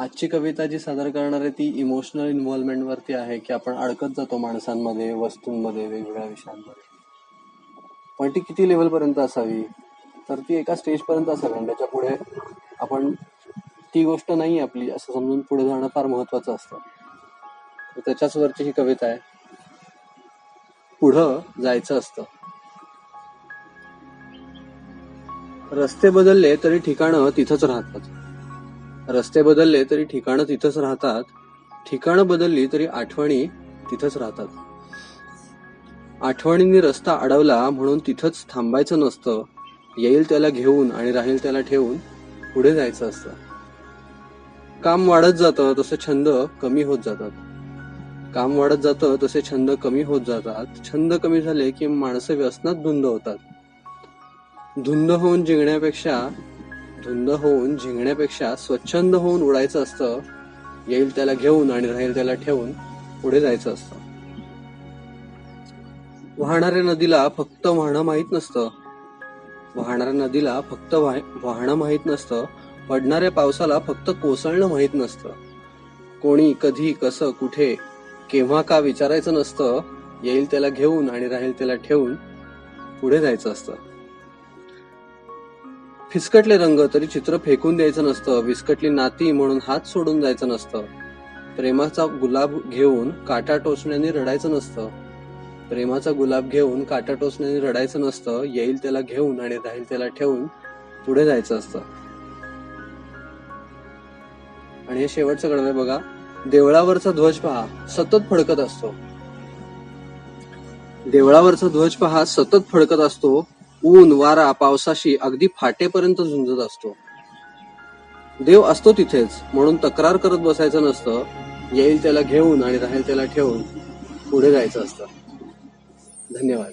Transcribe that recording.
आजची कविता जी सादर करणार आहे ती इमोशनल इन्व्हॉल्वमेंट वरती आहे की आपण अडकत जातो माणसांमध्ये, वस्तूंमध्ये, वेगवेगळ्या विषयांमध्ये. पण ती किती लेवल पर्यंत असावी, तर ती एका स्टेज पर्यंत असावी आणि त्याच्या पुढे आपण ती गोष्ट नाही आपली असं समजून पुढे जाणं फार महत्वाचं असतं. तर त्याच्याच वरची ही कविता आहे. पुढं जायचं असतं. रस्ते बदलले तरी ठिकाणं तिथंच राहतात. रस्ते बदलले तरी ठिकाणं तिथंच राहतात. ठिकाणं बदलली तरी आठवणी तिथंच राहतात. आठवणींनी रस्ता अडवला म्हणून तिथंच थांबायचं नसतं. येईल त्याला घेऊन आणि राहील त्याला ठेवून पुढे जायचं असतं. काम वाढत जातं तसे छंद कमी होत जातात. काम वाढत जातं तसे छंद कमी होत जातात. छंद कमी झाले की माणसं व्यसनात धुंद होतात. धुंद होऊन झिंगण्यापेक्षा स्वच्छंद होऊन उडायचं असतं. येईल त्याला घेऊन आणि राहील त्याला ठेवून पुढे जायचं असतं. वाहणाऱ्या नदीला फक्त वाहणं माहीत नसतं. वाहणाऱ्या नदीला फक्त वाहणं माहीत नसतं. पडणाऱ्या पावसाला फक्त कोसळणं माहीत नसतं. कोणी, कधी, कसं, कुठे, केव्हा, का विचारायचं नसतं. येईल त्याला घेऊन आणि राहील त्याला ठेवून पुढे जायचं असतं. फिसकटले रंग तरी चित्र फेकून द्यायचं नसतं. विस्कटली नाती म्हणून हात सोडून जायचं नसतं. प्रेमाचा गुलाब घेऊन काटा टोचण्याने रडायचं नसतं. प्रेमाचा गुलाब घेऊन काटा टोचण्याने रडायचं नसतं. येईल त्याला घेऊन आणि राहील त्याला ठेवून पुढे जायचं असतं. आणि हे शेवटचं कडवं आहे बघा. देवळावरचा ध्वज पहा सतत फडकत असतो. देवळावरचा ध्वज पहा सतत फडकत असतो. ऊन, वारा, पावसाशी अगदी फाटेपर्यंत झुंजत असतो. देव असतो तिथेच म्हणून तक्रार करत बसायचं नसतं. येईल त्याला घेऊन आणि राहील त्याला ठेवून पुढे जायचं असतं. धन्यवाद.